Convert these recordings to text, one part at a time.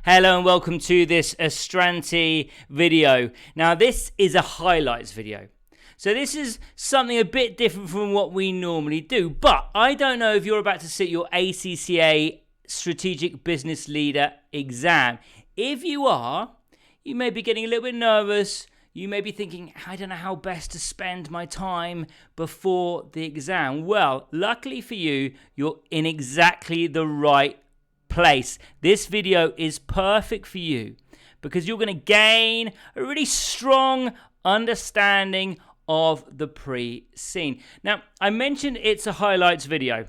Hello and welcome to this Astranti video. Now this is a highlights video. So this is something a bit different from what we normally do, but I don't know if you're about to sit your ACCA Strategic Business Leader exam. If you are, you may be getting a little bit nervous. You may be thinking, I don't know how best to spend my time before the exam. Well, luckily for you, you're in exactly the right place. This video is perfect for you because you're going to gain a really strong understanding of the pre-scene. Now, I mentioned it's a highlights video,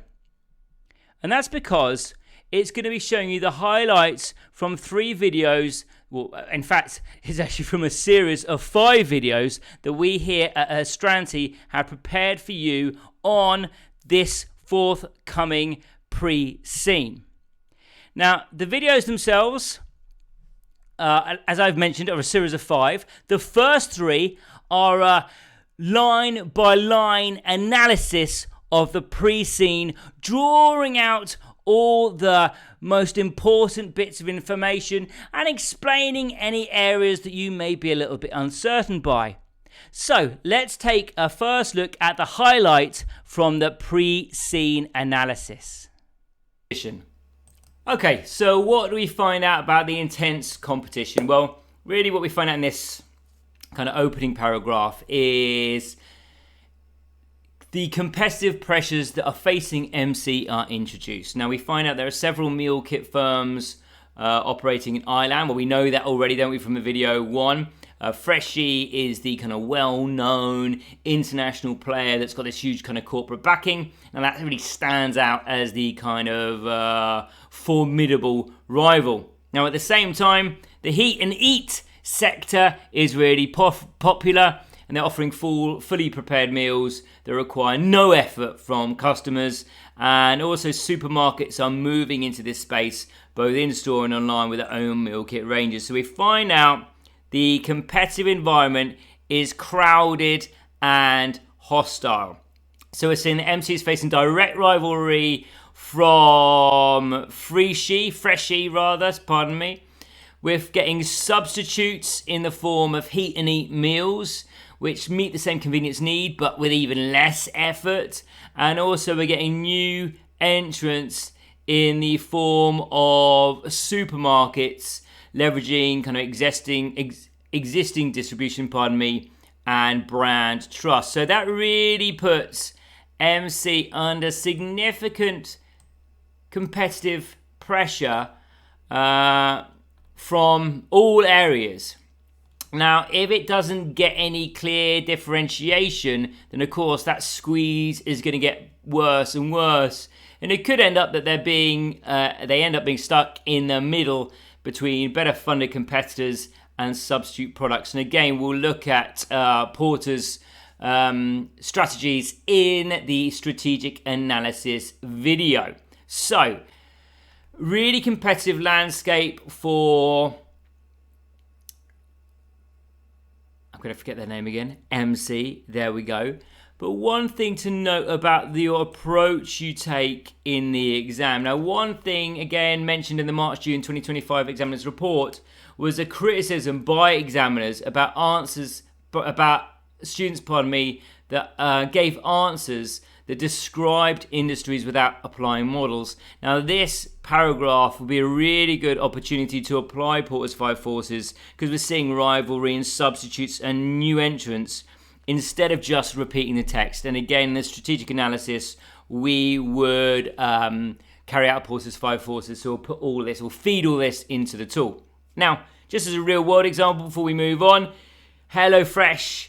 and that's because it's going to be showing you the highlights from 3 videos. Well, in fact, it's actually from a series of 5 videos that we here at Astranti have prepared for you on this forthcoming pre-scene. Now, the videos themselves, as I've mentioned, are a series of 5. The first 3 are a line-by-line analysis of the pre-scene, drawing out all the most important bits of information and explaining any areas that you may be a little bit uncertain by. So, let's take a first look at the highlight from the pre-scene analysis. Okay, so what do we find out about the intense competition? Well, really what we find out in this kind of opening paragraph is the competitive pressures that are facing MC are introduced. Now, we find out there are several meal kit firms operating in Ireland. Well, we know that already, don't we, from the video 1. Freshie is the kind of well-known international player that's got this huge kind of corporate backing, and that really stands out as the kind of formidable rival. Now, at the same time, the heat and eat sector is really popular, and they're offering fully prepared meals that require no effort from customers, and also supermarkets are moving into this space, both in-store and online, with their own meal kit ranges. So we find out the competitive environment is crowded and hostile. So we're seeing the MC is facing direct rivalry from Freshie, with getting substitutes in the form of heat and eat meals, which meet the same convenience need, but with even less effort. And also we're getting new entrants in the form of supermarkets, leveraging kind of existing distribution, and brand trust. So that really puts MC under significant competitive pressure from all areas. Now, if it doesn't get any clear differentiation, then of course that squeeze is going to get worse and worse, and it could end up that they end up being stuck in the middle between better funded competitors and substitute products. And again, we'll look at Porter's strategies in the strategic analysis video. So, really competitive landscape for, I'm going to forget their name again, MC, there we go. But one thing to note about the approach you take in the exam. Now, one thing, again, mentioned in the March-June 2025 examiners report was a criticism by examiners about students that gave answers that described industries without applying models. Now, this paragraph will be a really good opportunity to apply Porter's 5 forces, because we're seeing rivalry and substitutes and new entrants instead of just repeating the text. And again, in the strategic analysis, we would carry out Porter's 5 forces, so we'll feed all this into the tool. Now, just as a real world example before we move on, HelloFresh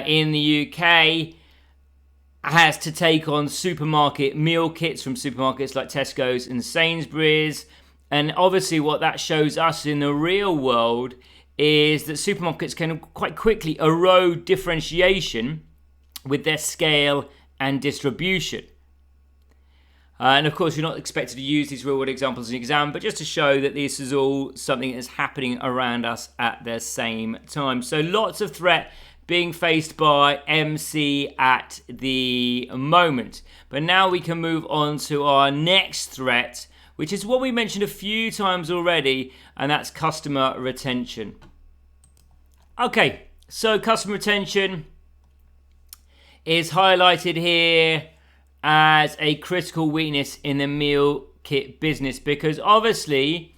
in the UK has to take on supermarket meal kits from supermarkets like Tesco's and Sainsbury's. And obviously what that shows us in the real world is that supermarkets can quite quickly erode differentiation with their scale and distribution. And of course, you're not expected to use these real-world examples in the exam, but just to show that this is all something that's happening around us at the same time. So lots of threat being faced by MC at the moment. But now we can move on to our next threat, which is what we mentioned a few times already, and that's customer retention. Okay, so customer retention is highlighted here as a critical weakness in the meal kit business, because obviously,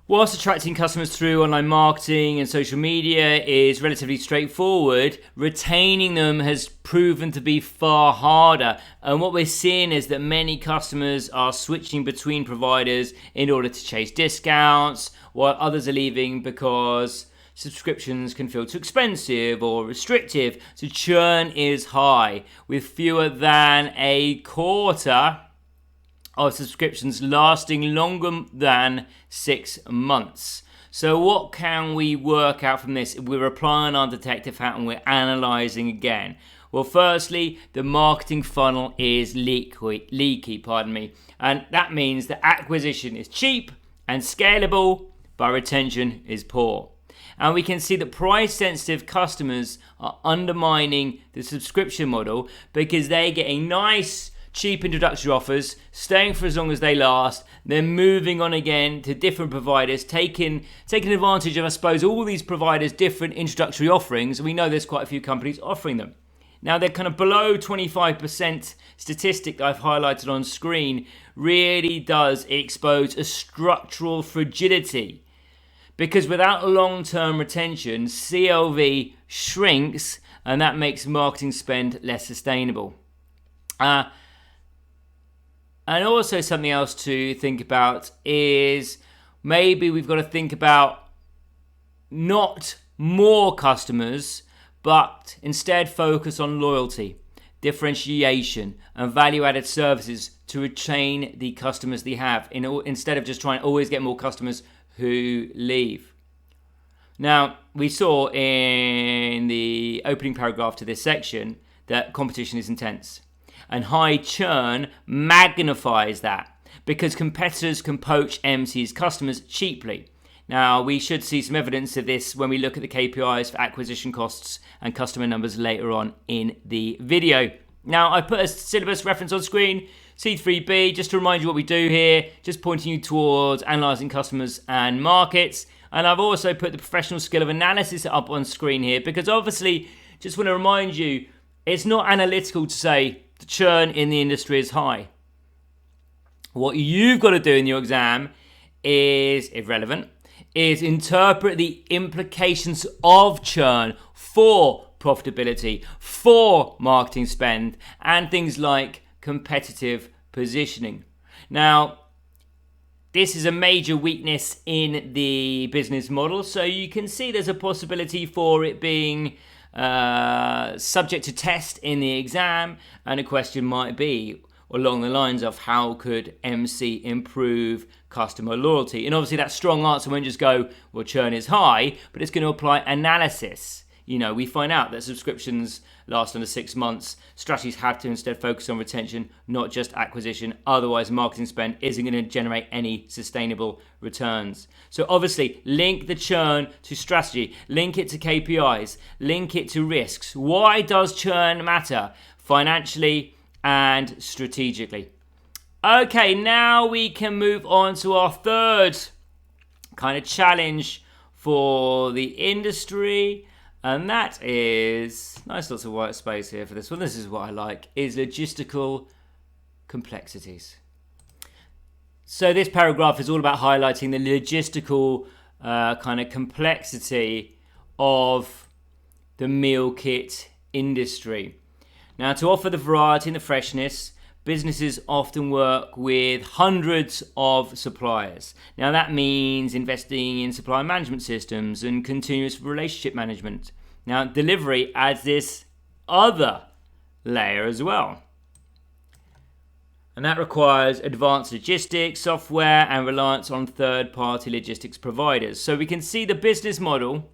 whilst attracting customers through online marketing and social media is relatively straightforward, retaining them has proven to be far harder. And what we're seeing is that many customers are switching between providers in order to chase discounts, while others are leaving because subscriptions can feel too expensive or restrictive. So churn is high, with fewer than a quarter of subscriptions lasting longer than 6 months. So what can we work out from this? We're applying our detective hat and we're analysing again. Well, firstly, the marketing funnel is leaky, and that means that acquisition is cheap and scalable, but retention is poor. And we can see that price-sensitive customers are undermining the subscription model because they're getting nice, cheap introductory offers, staying for as long as they last, then moving on again to different providers, taking advantage of, I suppose, all these providers' different introductory offerings. We know there's quite a few companies offering them. Now, they're kind of below 25% statistic that I've highlighted on screen really does expose a structural fragility, because without long-term retention, CLV shrinks, and that makes marketing spend less sustainable. And also something else to think about is maybe we've got to think about not more customers, but instead focus on loyalty, differentiation, and value-added services to retain the customers they have, instead of just trying to always get more customers who leave. Now, we saw in the opening paragraph to this section that competition is intense. And high churn magnifies that because competitors can poach MC's customers cheaply. Now, we should see some evidence of this when we look at the KPIs for acquisition costs and customer numbers later on in the video. Now, I put a syllabus reference on screen, C3B, just to remind you what we do here, just pointing you towards analysing customers and markets. And I've also put the professional skill of analysis up on screen here because obviously, just want to remind you, it's not analytical to say the churn in the industry is high. What you've got to do in your exam is, if relevant, is interpret the implications of churn for profitability, for marketing spend, and things like competitive positioning. Now, this is a major weakness in the business model, so you can see there's a possibility for it being subject to test in the exam, and a question might be along the lines of how could MC improve customer loyalty? And obviously that strong answer won't just go, well, churn is high, but it's going to apply analysis. We find out that subscriptions last under 6 months. Strategies have to instead focus on retention, not just acquisition. Otherwise, marketing spend isn't going to generate any sustainable returns. So obviously, link the churn to strategy, link it to KPIs, link it to risks. Why does churn matter? Financially and strategically. Okay, now we can move on to our third kind of challenge for the industry. And that is, nice lots of white space here for this one. This is what I like, is logistical complexities. So this paragraph is all about highlighting the logistical kind of complexity of the meal kit industry. Now, to offer the variety and the freshness, businesses often work with hundreds of suppliers. Now, that means investing in supply management systems and continuous relationship management. Now, delivery adds this other layer as well. And that requires advanced logistics, software, and reliance on third-party logistics providers. So we can see the business model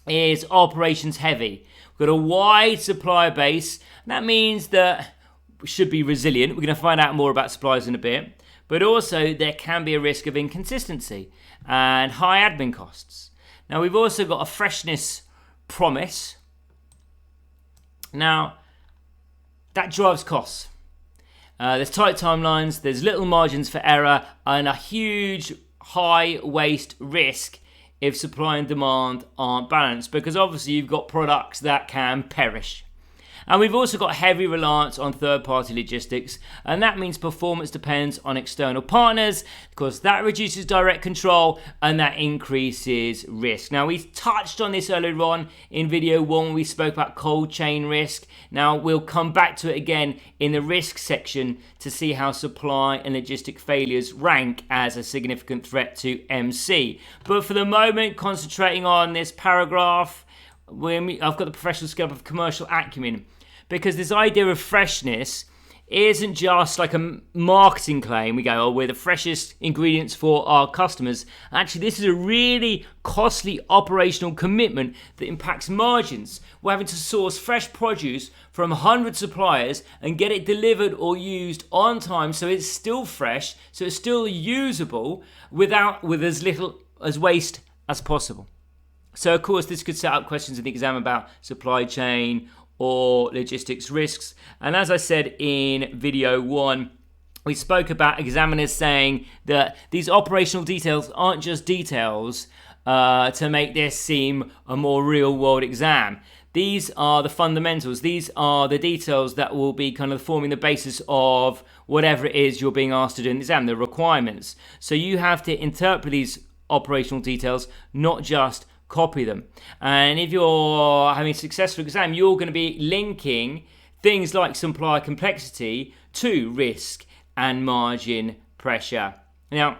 is operations heavy. We've got a wide supplier base. And that means that we should be resilient. We're going to find out more about suppliers in a bit. But also there can be a risk of inconsistency and high admin costs. Now we've also got a freshness promise. Now that drives costs. There's tight timelines, there's little margins for error, and a huge high waste risk if supply and demand aren't balanced, because obviously you've got products that can perish. And we've also got heavy reliance on third-party logistics, and that means performance depends on external partners, because that reduces direct control and that increases risk. Now, we touched on this earlier on in video 1. We spoke about cold chain risk. Now, we'll come back to it again in the risk section to see how supply and logistic failures rank as a significant threat to MC. But for the moment, concentrating on this paragraph, I've got the professional skill of commercial acumen, because this idea of freshness isn't just like a marketing claim. We go, oh, we're the freshest ingredients for our customers. Actually, this is a really costly operational commitment that impacts margins. We're having to source fresh produce from 100 suppliers and get it delivered or used on time, so it's still fresh, so it's still usable with as little as waste as possible. So, of course, this could set up questions in the exam about supply chain or logistics risks. And as I said in video 1, we spoke about examiners saying that these operational details aren't just details to make this seem a more real-world exam. These are the fundamentals. These are the details that will be kind of forming the basis of whatever it is you're being asked to do in the exam, the requirements. So you have to interpret these operational details, not just copy them. And if you're having a successful exam, you're going to be linking things like supply complexity to risk and margin pressure. Now,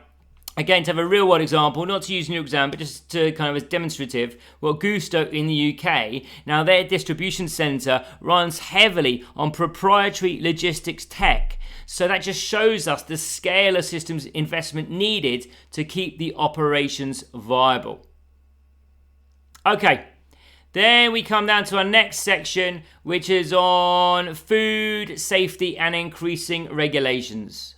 again, to have a real world example, not to use in your exam, but just to kind of as demonstrative, well, Gusto in the UK, now their distribution centre runs heavily on proprietary logistics tech. So that just shows us the scale of systems investment needed to keep the operations viable. Okay, then we come down to our next section, which is on food safety and increasing regulations.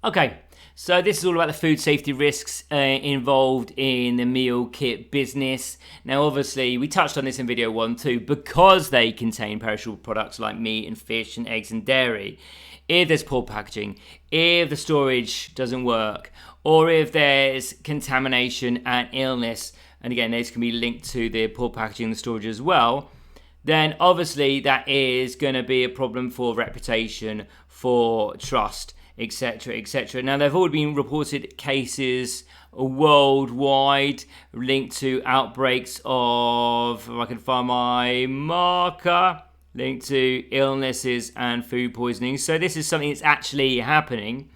Okay, so this is all about the food safety risks involved in the meal kit business. Now, obviously, we touched on this in video 1 too, because they contain perishable products like meat and fish and eggs and dairy. If there's poor packaging, if the storage doesn't work, or if there's contamination and illness, and again, these can be linked to the poor packaging and the storage as well, then obviously that is going to be a problem for reputation, for trust, etc., etc. Now, there have already been reported cases worldwide linked to outbreaks of, if I can find my marker, linked to illnesses and food poisoning. So this is something that's actually happening.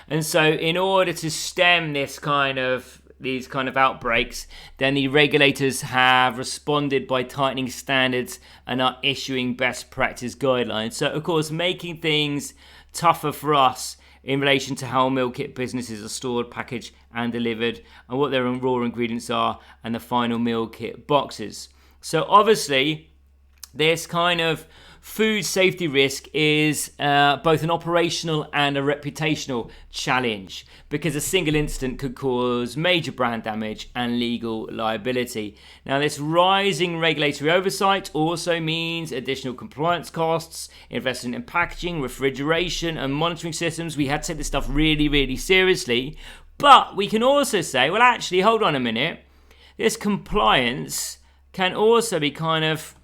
And so in order to stem these kind of outbreaks, then the regulators have responded by tightening standards and are issuing best practice guidelines. So, of course, making things tougher for us in relation to how meal kit businesses are stored, packaged and delivered, and what their raw ingredients are, and the final meal kit boxes. So, obviously, this kind of food safety risk is both an operational and a reputational challenge, because a single incident could cause major brand damage and legal liability. Now, this rising regulatory oversight also means additional compliance costs, investment in packaging, refrigeration and monitoring systems. We had to take this stuff really, really seriously. But we can also say, well, actually, hold on a minute. This compliance can also be kind of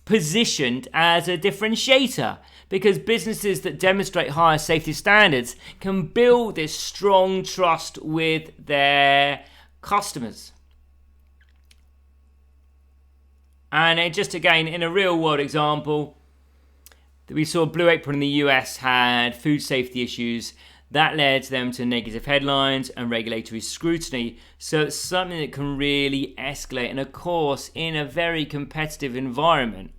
positioned as a differentiator, because businesses that demonstrate higher safety standards can build this strong trust with their customers. And it just, again, in a real world example, we saw Blue Apron in the US had food safety issues that led them to negative headlines and regulatory scrutiny. So it's something that can really escalate. And of course, in a very competitive environment,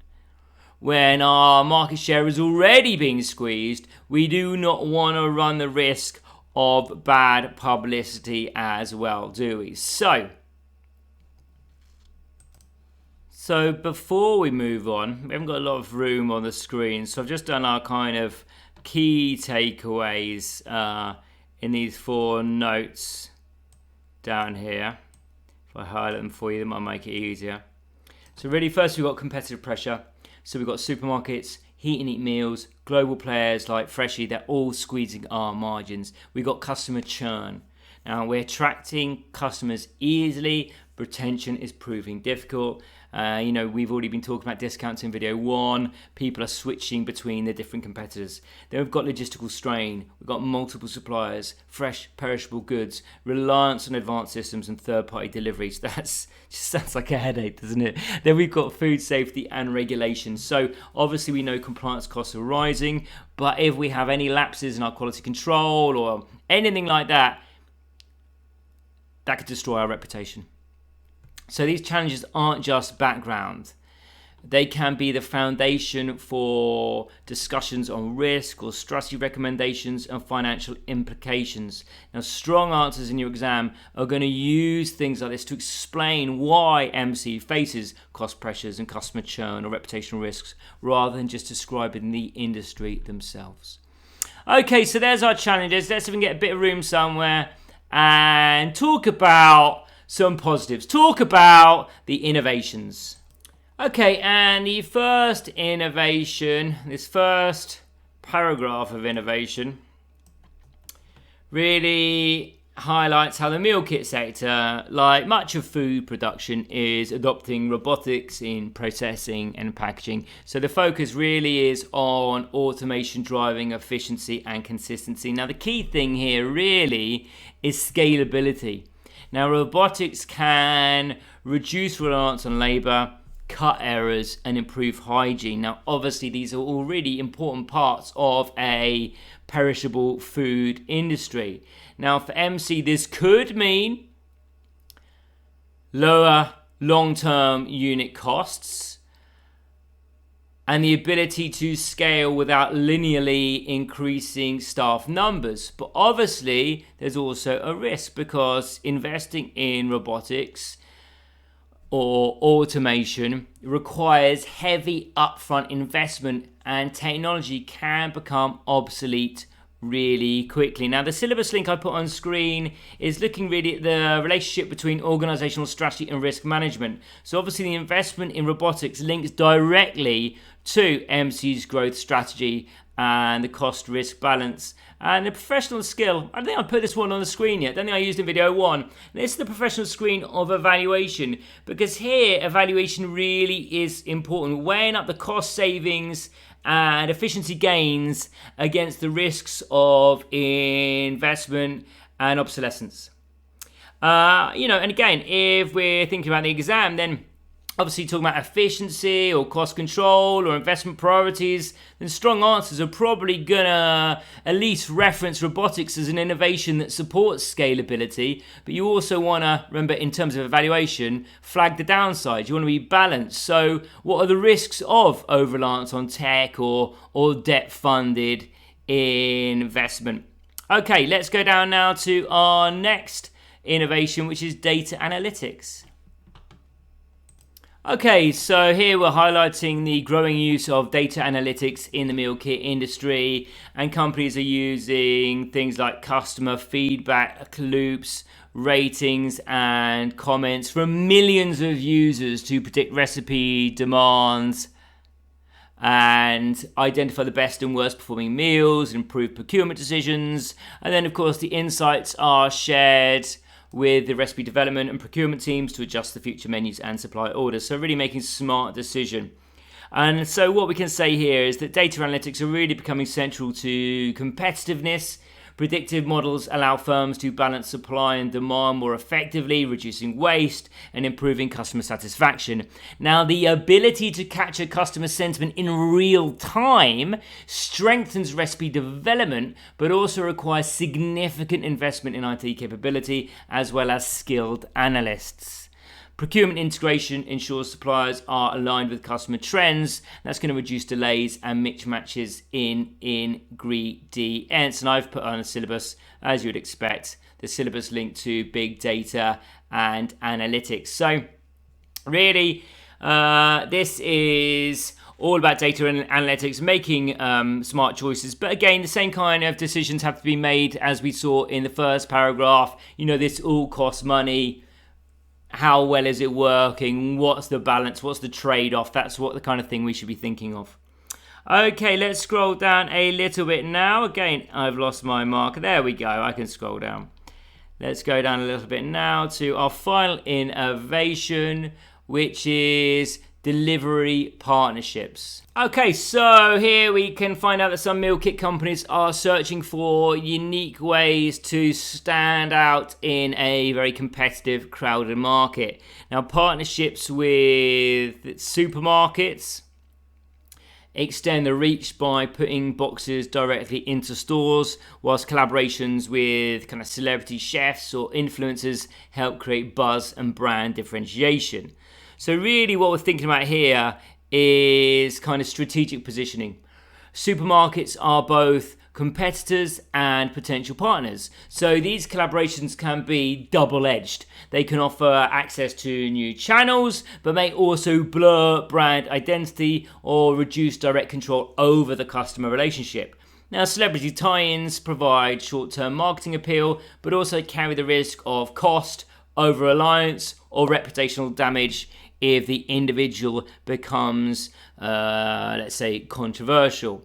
when our market share is already being squeezed, we do not want to run the risk of bad publicity as well, do we? So before we move on, we haven't got a lot of room on the screen, so I've just done our kind of key takeaways in these 4 notes down here. If I highlight them for you, that might make it easier. So really, first we've got competitive pressure. So we've got supermarkets, Heat and Eat meals, global players like Freshly, they're all squeezing our margins. We've got customer churn. Now, we're attracting customers easily. Retention is proving difficult. We've already been talking about discounts in video 1. People are switching between the different competitors. Then we've got logistical strain. We've got multiple suppliers, fresh, perishable goods, reliance on advanced systems and third-party deliveries. That just sounds like a headache, doesn't it? Then we've got food safety and regulations. So obviously we know compliance costs are rising, but if we have any lapses in our quality control or anything like that, that could destroy our reputation. So these challenges aren't just background. They can be the foundation for discussions on risk or strategy recommendations and financial implications. Now, strong answers in your exam are going to use things like this to explain why MC faces cost pressures and customer churn or reputational risks, rather than just describing the industry themselves. Okay, so there's our challenges. Let's see if we can get a bit of room somewhere and talk about some positives. Talk about the innovations. Okay, and the first innovation, this first paragraph of innovation, really highlights how the meal kit sector, like much of food production, is adopting robotics in processing and packaging. So the focus really is on automation driving efficiency and consistency. Now, the key thing here really is scalability. Now, robotics can reduce reliance on labor, cut errors, and improve hygiene. Now, obviously, these are all really important parts of a perishable food industry. Now, for MC, this could mean lower long-term unit costs and the ability to scale without linearly increasing staff numbers. But obviously, there's also a risk, because investing in robotics or automation requires heavy upfront investment, and technology can become obsolete really quickly. Now, the syllabus link I put on screen is looking really at the relationship between organizational strategy and risk management. So obviously the investment in robotics links directly to MC's growth strategy and the cost risk balance. And the professional skill, I don't think I put this one on the screen yet. I don't think I used in video 1. This is the professional screen of evaluation, because here evaluation really is important, weighing up the cost savings and efficiency gains against the risks of investment and obsolescence. And again, if we're thinking about the exam, then obviously talking about efficiency or cost control or investment priorities, then strong answers are probably gonna at least reference robotics as an innovation that supports scalability. But you also wanna, remember, in terms of evaluation, flag the downsides. You wanna be balanced. So what are the risks of over-reliance on tech or debt-funded investment? Okay, let's go down now to our next innovation, which is data analytics. Okay, so here we're highlighting the growing use of data analytics in the meal kit industry, and companies are using things like customer feedback loops, ratings and comments from millions of users to predict recipe demands and identify the best and worst performing meals, improve procurement decisions, and then of course the insights are shared with the recipe development and procurement teams to adjust the future menus and supply orders. So really making smart decision. And so what we can say here is that data analytics are really becoming central to competitiveness. Predictive models allow firms to balance supply and demand more effectively, reducing waste and improving customer satisfaction. Now, the ability to capture customer sentiment in real time strengthens recipe development, but also requires significant investment in IT capability as well as skilled analysts. Procurement integration ensures suppliers are aligned with customer trends. That's going to reduce delays and mismatches in ingredients. And I've put on a syllabus, as you would expect, the syllabus linked to big data and analytics. So really, this is all about data and analytics, making smart choices. But again, the same kind of decisions have to be made as we saw in the first paragraph. This all costs money. How well is it working? What's the balance? What's the trade-off? That's what the kind of thing we should be thinking of. Okay, let's scroll down a little bit now. Again, I've lost my marker. There we go. I can scroll down. Let's go down a little bit now to our final innovation, which is delivery partnerships. Okay, so here we can find out that some meal kit companies are searching for unique ways to stand out in a very competitive, crowded market. Now, partnerships with supermarkets extend the reach by putting boxes directly into stores, whilst collaborations with kind of celebrity chefs or influencers help create buzz and brand differentiation. So really what we're thinking about here is kind of strategic positioning. Supermarkets are both competitors and potential partners. So these collaborations can be double-edged. They can offer access to new channels, but may also blur brand identity or reduce direct control over the customer relationship. Now, celebrity tie-ins provide short-term marketing appeal, but also carry the risk of cost, over-reliance, or reputational damage if the individual becomes, let's say, controversial.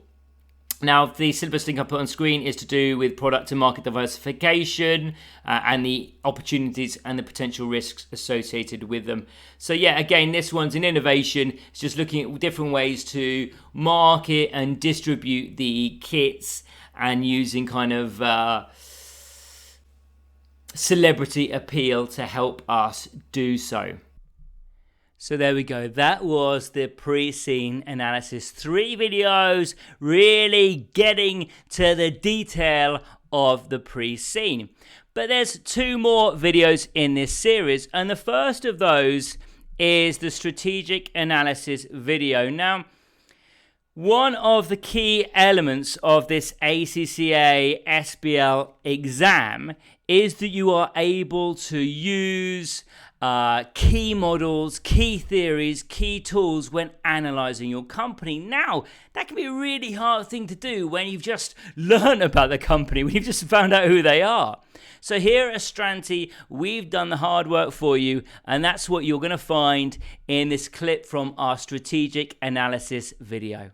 Now, the syllabus link I put on screen is to do with product and market diversification and the opportunities and the potential risks associated with them. So yeah, again, this one's an innovation. It's just looking at different ways to market and distribute the kits and using kind of celebrity appeal to help us do so. So there we go. That was the pre-scene analysis. 3 videos really getting to the detail of the pre-scene. But there's 2 more videos in this series, and the first of those is the strategic analysis video. Now, one of the key elements of this ACCA SBL exam is that you are able to use key models, key theories, key tools when analyzing your company. Now, that can be a really hard thing to do when you've just learned about the company, when you've just found out who they are. So here at Astranti, we've done the hard work for you, and that's what you're going to find in this clip from our strategic analysis video.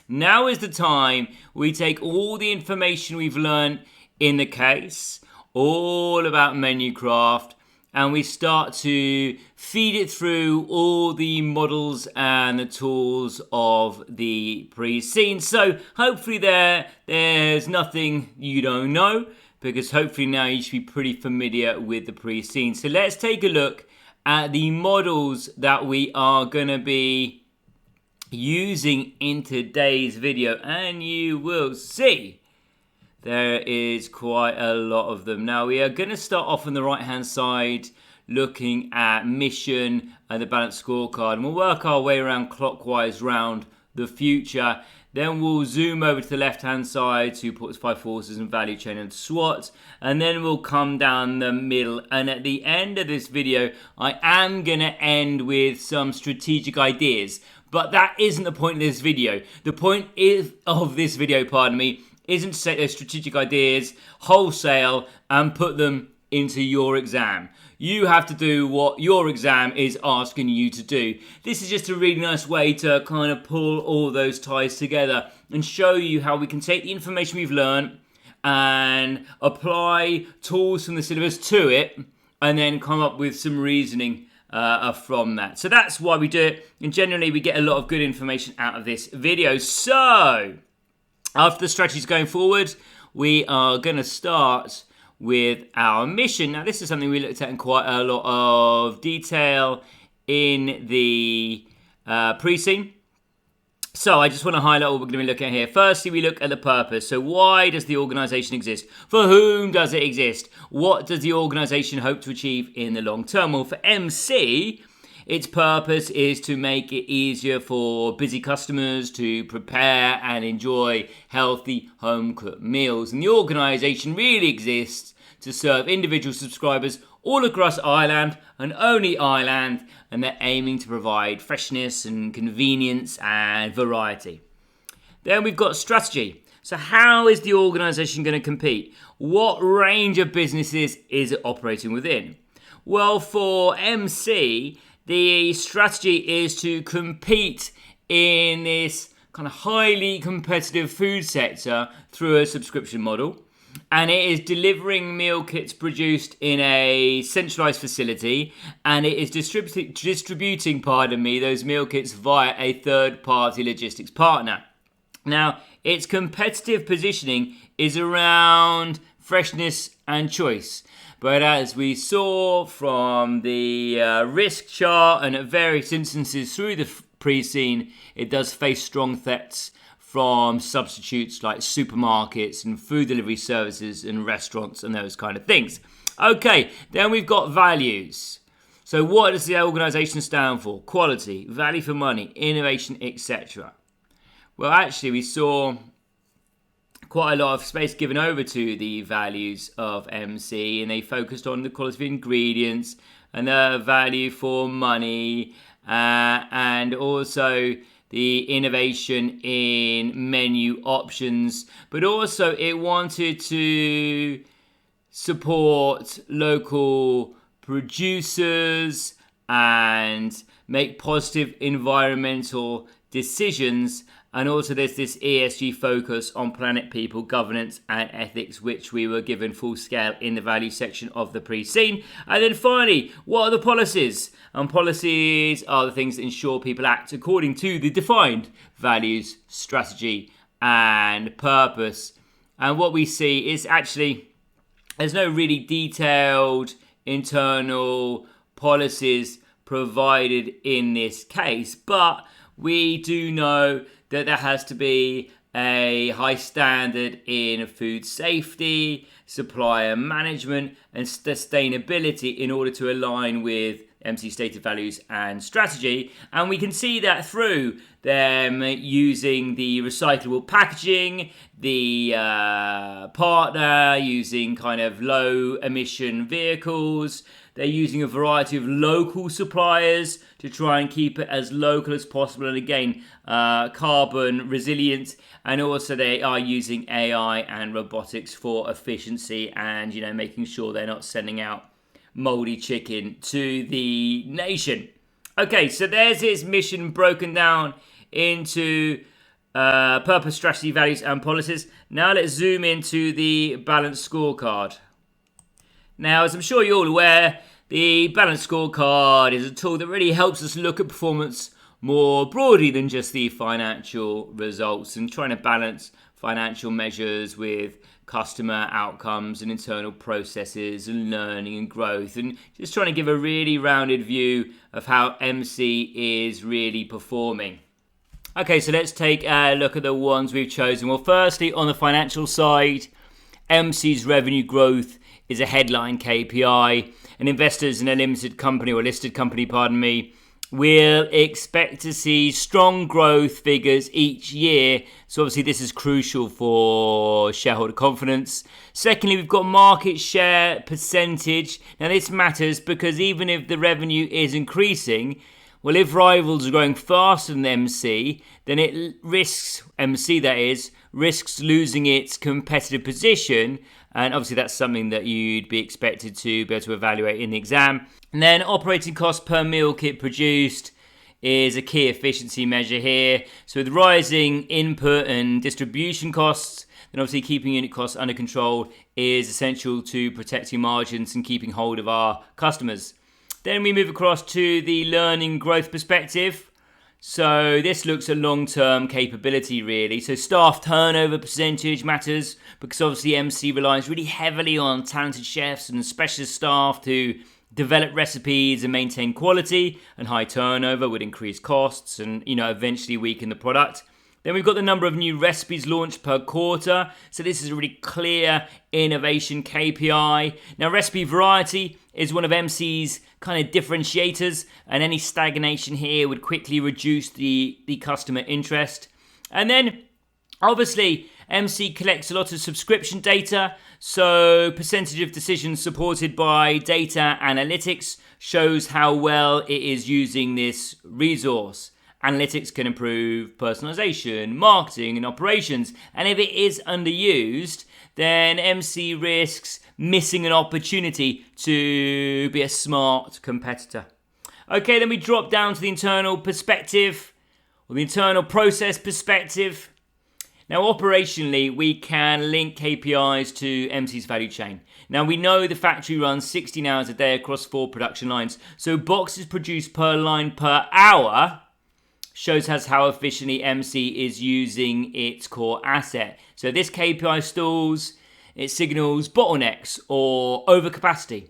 Now is the time we take all the information we've learned in the case, all about menu craft, and we start to feed it through all the models and the tools of the pre-scene. So hopefully there's nothing you don't know, because hopefully now you should be pretty familiar with the pre-scene. So let's take a look at the models that we are going to be using in today's video, and you will see there is quite a lot of them. Now, we are going to start off on the right-hand side looking at mission and the balanced scorecard, and we'll work our way around clockwise round the future. Then we'll zoom over to the left-hand side to put 5 forces and value chain and SWOT, and then we'll come down the middle. And at the end of this video, I am going to end with some strategic ideas, but that isn't the point of this video. The point of this video, isn't to take those strategic ideas wholesale and put them into your exam. You have to do what your exam is asking you to do. This is just a really nice way to kind of pull all those ties together and show you how we can take the information we've learned and apply tools from the syllabus to it, and then come up with some reasoning from that. So that's why we do it, and generally we get a lot of good information out of this video. So after the strategies going forward, we are going to start with our mission. Now, this is something we looked at in quite a lot of detail in the pre-scene. So I just want to highlight what we're going to be looking at here. Firstly, we look at the purpose. So why does the organisation exist? For whom does it exist? What does the organisation hope to achieve in the long term? Well, for MC, its purpose is to make it easier for busy customers to prepare and enjoy healthy home-cooked meals. And the organisation really exists to serve individual subscribers all across Ireland and only Ireland, and they're aiming to provide freshness and convenience and variety. Then we've got strategy. So how is the organisation going to compete? What range of businesses is it operating within? Well, for MC, the strategy is to compete in this kind of highly competitive food sector through a subscription model. And it is delivering meal kits produced in a centralized facility, and it is distributing those meal kits via a third-party logistics partner. Now, its competitive positioning is around freshness and choice. But as we saw from the risk chart and at various instances through the pre-scene, it does face strong threats from substitutes like supermarkets and food delivery services and restaurants and those kind of things. Okay, then we've got values. So what does the organization stand for? Quality, value for money, innovation, etc. Well, actually, we saw quite a lot of space given over to the values of MC, and they focused on the quality of ingredients and the value for money and also the innovation in menu options, but also it wanted to support local producers and make positive environmental decisions. And also there's this ESG focus on planet, people, governance and ethics, which we were given full scale in the value section of the pre-scene. And then finally, what are the policies? And policies are the things that ensure people act according to the defined values, strategy and purpose. And what we see is actually there's no really detailed internal policies provided in this case, but we do know that there has to be a high standard in food safety, supplier management, and sustainability in order to align with MC stated values and strategy. And we can see that through them using the recyclable packaging, the partner using kind of low emission vehicles. They're using a variety of local suppliers to try and keep it as local as possible, and again, carbon resilient. And also they are using AI and robotics for efficiency and, making sure they're not sending out moldy chicken to the nation. Okay, so there's its mission broken down into purpose, strategy, values, and policies. Now let's zoom into the balanced scorecard. Now, as I'm sure you're all aware, the balanced scorecard is a tool that really helps us look at performance more broadly than just the financial results, and trying to balance financial measures with customer outcomes and internal processes and learning and growth, and just trying to give a really rounded view of how MC is really performing. Okay, so let's take a look at the ones we've chosen. Well, firstly, on the financial side, MC's revenue growth is a headline KPI, and investors in a listed company, will expect to see strong growth figures each year. So obviously this is crucial for shareholder confidence. Secondly, we've got market share percentage. Now this matters because even if the revenue is increasing, well, if rivals are growing faster than MC, then it risks, MC that is, risks losing its competitive position. And obviously that's something that you'd be expected to be able to evaluate in the exam. And then operating cost per meal kit produced is a key efficiency measure here. So with rising input and distribution costs, then obviously keeping unit costs under control is essential to protecting margins and keeping hold of our customers. Then we move across to the learning growth perspective. So this looks at long-term capability really. So staff turnover percentage matters because obviously MC relies really heavily on talented chefs and specialist staff to develop recipes and maintain quality, and high turnover would increase costs and, eventually weaken the product. Then we've got the number of new recipes launched per quarter. So this is a really clear innovation KPI. Now, recipe variety is one of MC's kind of differentiators, and any stagnation here would quickly reduce the customer interest. And then, obviously, MC collects a lot of subscription data. So percentage of decisions supported by data analytics shows how well it is using this resource. Analytics can improve personalization, marketing, and operations. And if it is underused, then MC risks missing an opportunity to be a smart competitor. Okay, then we drop down to the internal perspective, or the internal process perspective. Now, operationally, we can link KPIs to MC's value chain. Now, we know the factory runs 16 hours a day across 4 production lines. So boxes produced per line per hour shows us how efficiently MC is using its core asset. So this KPI stalls, it signals bottlenecks or overcapacity.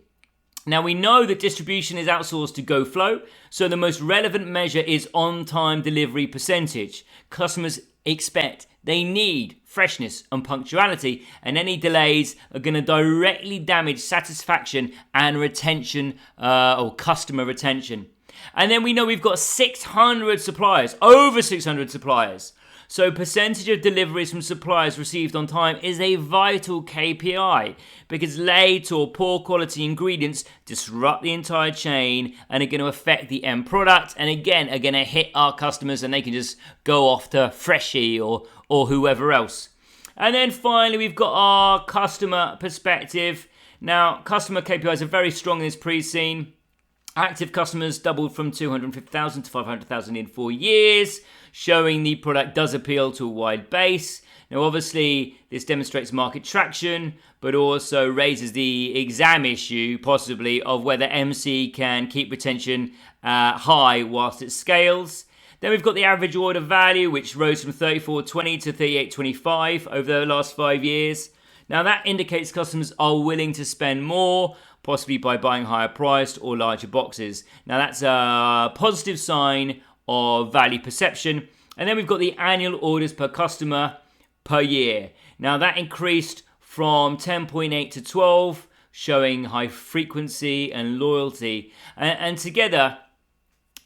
Now, we know that distribution is outsourced to GoFlow, so the most relevant measure is on-time delivery percentage. Customers expect, they need freshness and punctuality, and any delays are going to directly damage satisfaction and retention, or customer retention. And then we know we've got 600 suppliers, over 600 suppliers. So percentage of deliveries from suppliers received on time is a vital KPI because late or poor quality ingredients disrupt the entire chain and are going to affect the end product, and again are going to hit our customers and they can just go off to Freshie or whoever else. And then finally we've got our customer perspective. Now, customer KPIs are very strong in this pre-scene. Active customers doubled from 250,000 to 500,000 in 4 years, showing the product does appeal to a wide base. Now, obviously, this demonstrates market traction, but also raises the exam issue, possibly, of whether MC can keep retention high whilst it scales. Then we've got the average order value, which rose from 34.20 to 38.25 over the last 5 years. Now, that indicates customers are willing to spend more, possibly by buying higher priced or larger boxes. Now, that's a positive sign of value perception. And then we've got the annual orders per customer per year. Now, that increased from 10.8 to 12, showing high frequency and loyalty. And together,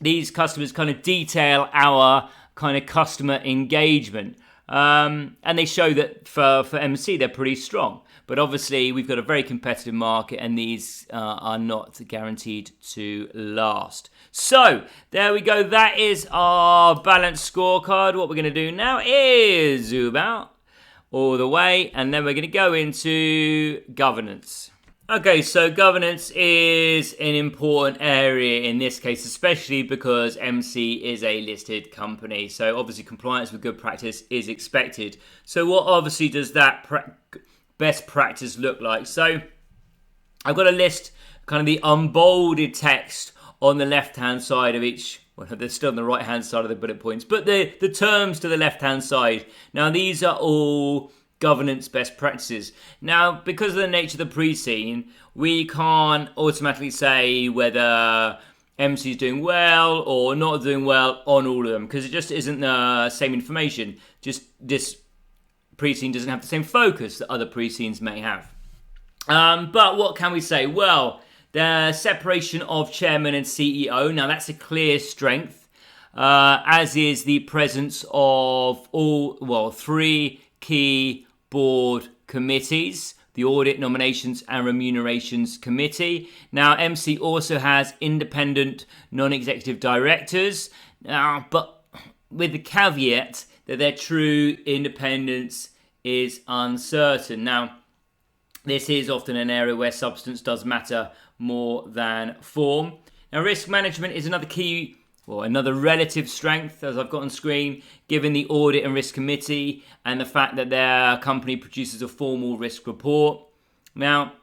these customers kind of detail our kind of customer engagement. And they show that for MC, they're pretty strong. But obviously, we've got a very competitive market and these are not guaranteed to last. So, there we go. That is our balanced scorecard. What we're going to do now is zoom out all the way, and then we're going to go into governance. Okay, so governance is an important area in this case, especially because MC is a listed company. So obviously compliance with good practice is expected. So what obviously does that best practice look like? So I've got a list, kind of the unbolded text on the left-hand side of each. Well, they're still on the right-hand side of the bullet points, but the terms to the left-hand side. Now, these are all governance best practices. Now, because of the nature of the pre-scene, we can't automatically say whether MC is doing well or not doing well on all of them, because it just isn't the same information. Just this pre-scene doesn't have the same focus that other pre-scenes may have. But what can we say? Well, the separation of chairman and CEO, now that's a clear strength, as is the presence of three key board committees, the Audit, Nominations and Remunerations Committee. Now, MC also has independent non-executive directors, but with the caveat that their true independence is uncertain. Now, this is often an area where substance does matter more than form. Now, risk management is another relative strength, as I've got on screen, given the Audit and Risk Committee and the fact that their company produces a formal risk report. Now,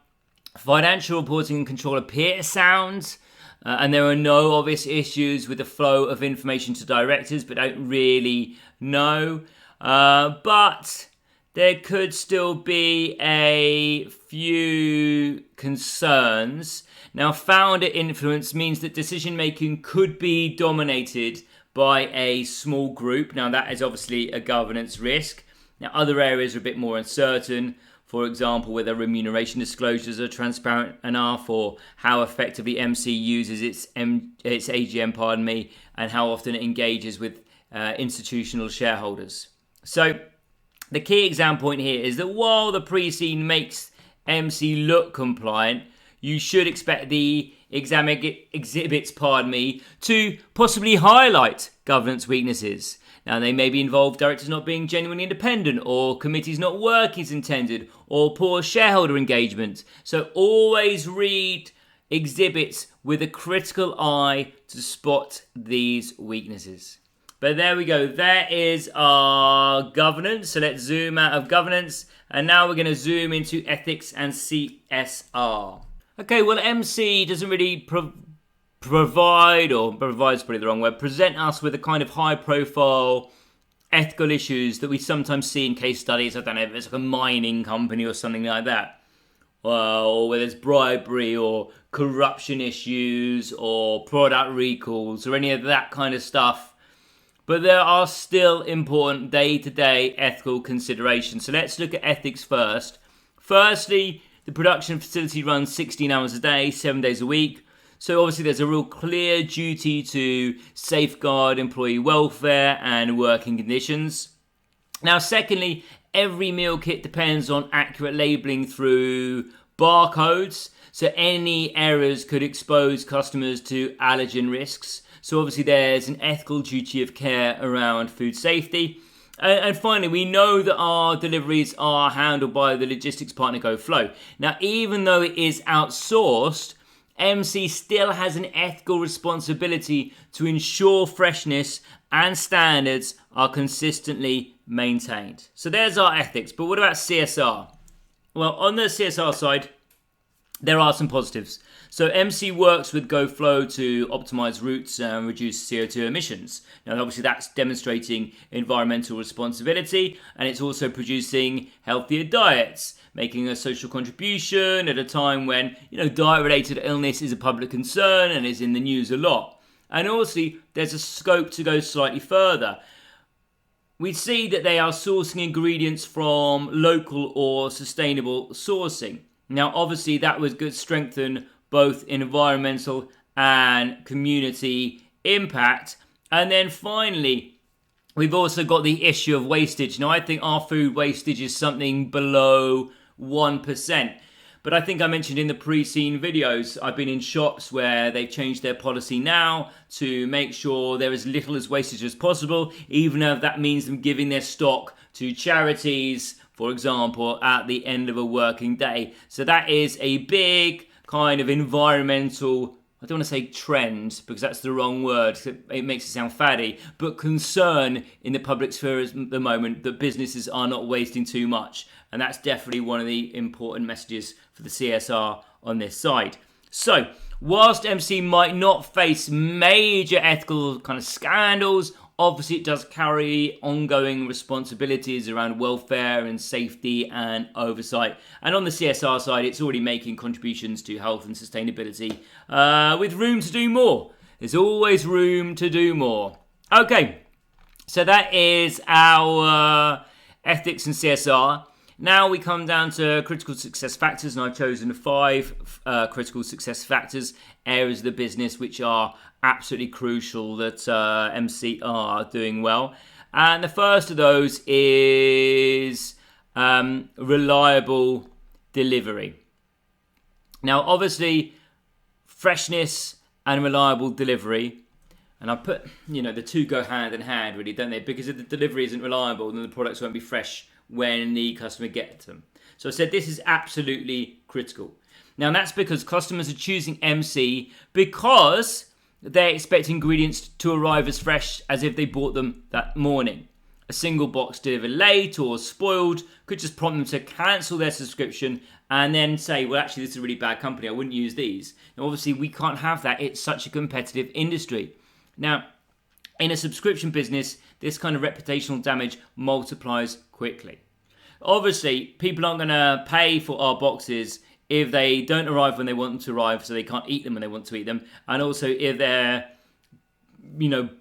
financial reporting and control appear sound, and there are no obvious issues with the flow of information to directors, but don't really know. But there could still be a few concerns. Now, founder influence means that decision-making could be dominated by a small group. Now, that is obviously a governance risk. Now, other areas are a bit more uncertain. For example, whether remuneration disclosures are transparent enough, or how effectively MC uses its AGM, and how often it engages with institutional shareholders. So, the key exam point here is that while the pre-scene makes MC look compliant, you should expect the exam exhibits, to possibly highlight governance weaknesses. Now, they may be involved directors not being genuinely independent, or committees not working as intended, or poor shareholder engagement. So always read exhibits with a critical eye to spot these weaknesses. But there we go. There is our governance. So let's zoom out of governance. And now we're going to zoom into ethics and CSR. Okay, well, MC doesn't really provide, or provide's probably the wrong word, present us with a kind of high-profile ethical issues that we sometimes see in case studies. I don't know if it's like a mining company or something like that. Or where there's bribery or corruption issues or product recalls or any of that kind of stuff. But there are still important day-to-day ethical considerations. So let's look at ethics first. Firstly, the production facility runs 16 hours a day, 7 days a week. So obviously there's a real clear duty to safeguard employee welfare and working conditions. Now, secondly, every meal kit depends on accurate labelling through barcodes. So any errors could expose customers to allergen risks. So obviously there's an ethical duty of care around food safety. And finally, we know that our deliveries are handled by the logistics partner GoFlow. Now, even though it is outsourced, MC still has an ethical responsibility to ensure freshness and standards are consistently maintained. So there's our ethics. But what about CSR? Well, on the CSR side, there are some positives. So MC works with GoFlow to optimize routes and reduce CO2 emissions. Now, obviously, that's demonstrating environmental responsibility, and it's also producing healthier diets, making a social contribution at a time when, diet-related illness is a public concern and is in the news a lot. And also, there's a scope to go slightly further. We see that they are sourcing ingredients from local or sustainable sourcing. Now, obviously, that would strengthen both environmental and community impact. And then finally, we've also got the issue of wastage. Now, I think our food wastage is something below 1%. But I think I mentioned in the pre-scene videos, I've been in shops where they've changed their policy now to make sure there is little as wastage as possible, even if that means them giving their stock to charities, for example, at the end of a working day. So that is a big kind of environmental, I don't want to say trend, because that's the wrong word, it makes it sound faddy, but concern in the public sphere at the moment that businesses are not wasting too much. And that's definitely one of the important messages for the CSR on this side. So, whilst MC might not face major ethical kind of scandals, obviously it does carry ongoing responsibilities around welfare and safety and oversight. And on the CSR side, it's already making contributions to health and sustainability with room to do more. There's always room to do more. Okay, so that is our ethics and CSR. Now we come down to critical success factors, and I've chosen 5 critical success factors, areas of the business which are absolutely crucial that MC are doing well. And the first of those is reliable delivery. Now, obviously, freshness and reliable delivery, and I put, the two go hand in hand, really, don't they? Because if the delivery isn't reliable, then the products won't be fresh when the customer gets them. So I said this is absolutely critical. Now, that's because customers are choosing MC because they expect ingredients to arrive as fresh as if they bought them that morning. A single box delivered late or spoiled could just prompt them to cancel their subscription and then say, well, actually, this is a really bad company. I wouldn't use these. Now, obviously, we can't have that. It's such a competitive industry. Now, in a subscription business, this kind of reputational damage multiplies quickly. Obviously, people aren't going to pay for our boxes if they don't arrive when they want them to arrive, so they can't eat them when they want to eat them, and also if they're,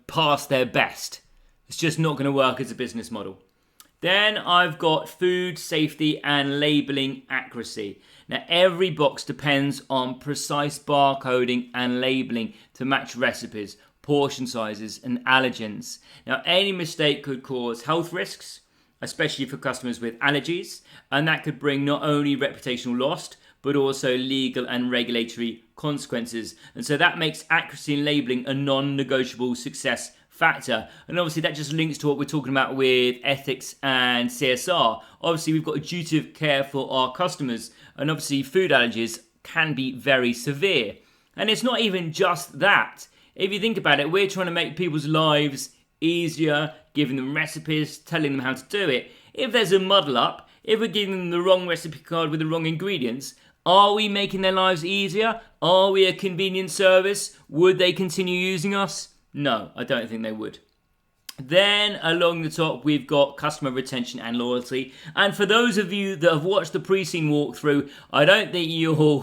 past their best. It's just not going to work as a business model. Then I've got food safety and labelling accuracy. Now, every box depends on precise barcoding and labelling to match recipes, portion sizes, and allergens. Now, any mistake could cause health risks, especially for customers with allergies, and that could bring not only reputational loss, but also legal and regulatory consequences. And so that makes accuracy in labelling a non-negotiable success factor. And obviously that just links to what we're talking about with ethics and CSR. Obviously we've got a duty of care for our customers, and obviously food allergies can be very severe. And it's not even just that. If you think about it, we're trying to make people's lives easier, giving them recipes, telling them how to do it. If there's a muddle up, if we're giving them the wrong recipe card with the wrong ingredients, are we making their lives easier? Are we a convenient service? Would they continue using us? No, I don't think they would. Then along the top, we've got customer retention and loyalty. And for those of you that have watched the pre-scene walkthrough, I don't think you'll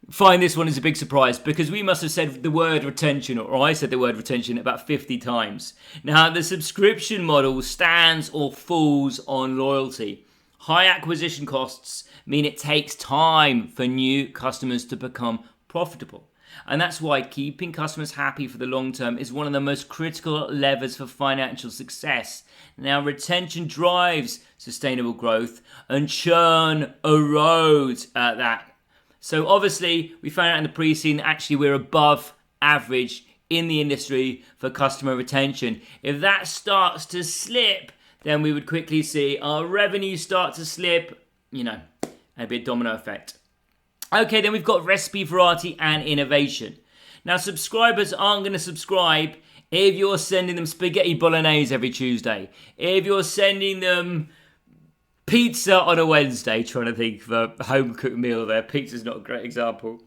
find this one as a big surprise, because we must have said the word retention, or I said the word retention about 50 times. Now, the subscription model stands or falls on loyalty. High acquisition costs mean it takes time for new customers to become profitable. And that's why keeping customers happy for the long term is one of the most critical levers for financial success. Now, retention drives sustainable growth and churn erodes at that. So obviously, we found out in the pre-scene that actually we're above average in the industry for customer retention. If that starts to slip, then we would quickly see our revenue start to slip, a bit domino effect. Okay, then we've got recipe variety and innovation. Now, subscribers aren't going to subscribe if you're sending them spaghetti bolognese every Tuesday. If you're sending them pizza on a Wednesday, trying to think of a home-cooked meal there. Pizza's not a great example.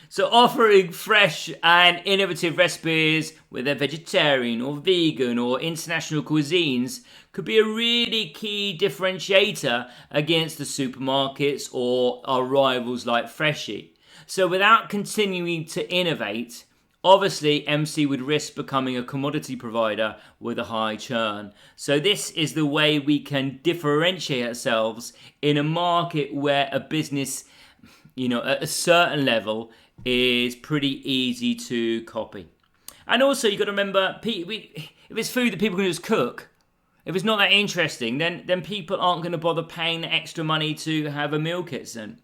So offering fresh and innovative recipes, whether they're vegetarian or vegan or international cuisines, could be a really key differentiator against the supermarkets or our rivals like Freshie. So without continuing to innovate, obviously MC would risk becoming a commodity provider with a high churn. So this is the way we can differentiate ourselves in a market where a business, at a certain level is pretty easy to copy. And also, you've got to remember, if it's food that people can just cook, if it's not that interesting, then people aren't going to bother paying the extra money to have a meal kit sent.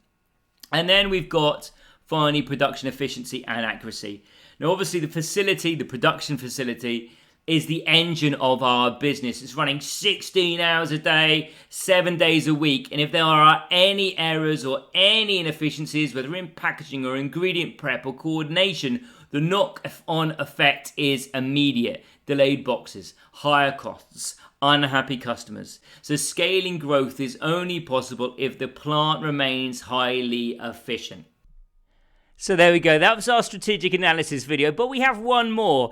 And then we've got, finally, production efficiency and accuracy. Now, obviously, the production facility, is the engine of our business. It's running 16 hours a day, 7 days a week. And if there are any errors or any inefficiencies, whether in packaging or ingredient prep or coordination, the knock-on effect is immediate. Delayed boxes, higher costs, unhappy customers. So scaling growth is only possible if the plant remains highly efficient. So there we go. That was our strategic analysis video, but we have one more.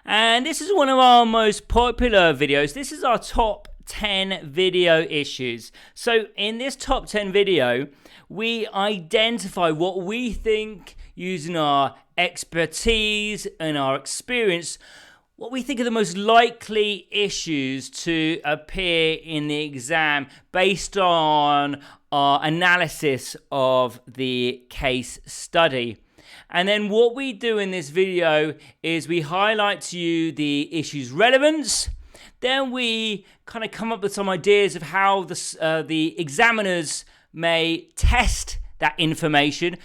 And this is one of our most popular videos. This is our top 10 video issues. So in this top 10 video, we identify what we think, using our expertise and our experience, what we think are the most likely issues to appear in the exam based on our analysis of the case study. And then what we do in this video is we highlight to you the issue's relevance. Then we kind of come up with some ideas of how the examiners may test that information,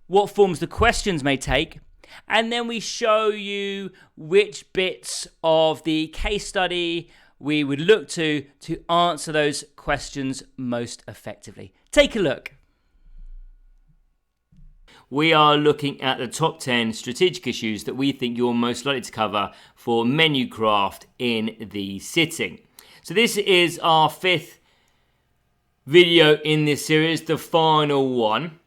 what forms the questions may take. And then we show you which bits of the case study we would look to answer those questions most effectively. Take a look. We are looking at the top 10 strategic issues that we think you're most likely to cover for menu craft in the sitting. So this is our 5th video in this series, the final one.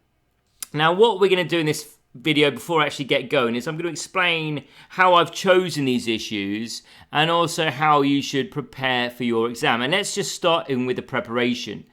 Now what we're going to do in this video before I actually get going is I'm going to explain how I've chosen these issues and also how you should prepare for your exam. And let's just start in with the preparation.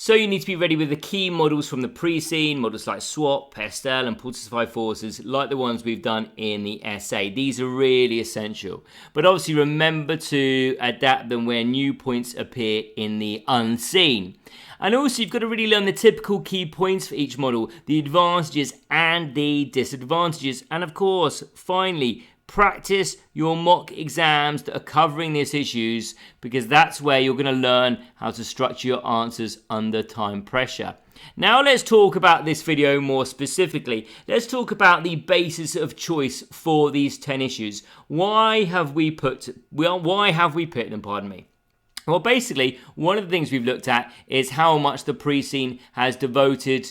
So you need to be ready with the key models from the pre-scene, models like SWOT, PESTEL and Pulsify forces, like the ones we've done in the essay. These are really essential. But obviously remember to adapt them where new points appear in the unseen. And also you've got to really learn the typical key points for each model, the advantages and the disadvantages. And of course, finally, practice your mock exams that are covering these issues, because that's where you're going to learn how to structure your answers under time pressure. Now let's talk about this video more specifically. Let's talk about the basis of choice for these 10 issues. Why have we picked them, Well, basically, one of the things we've looked at is how much the pre-scene has devoted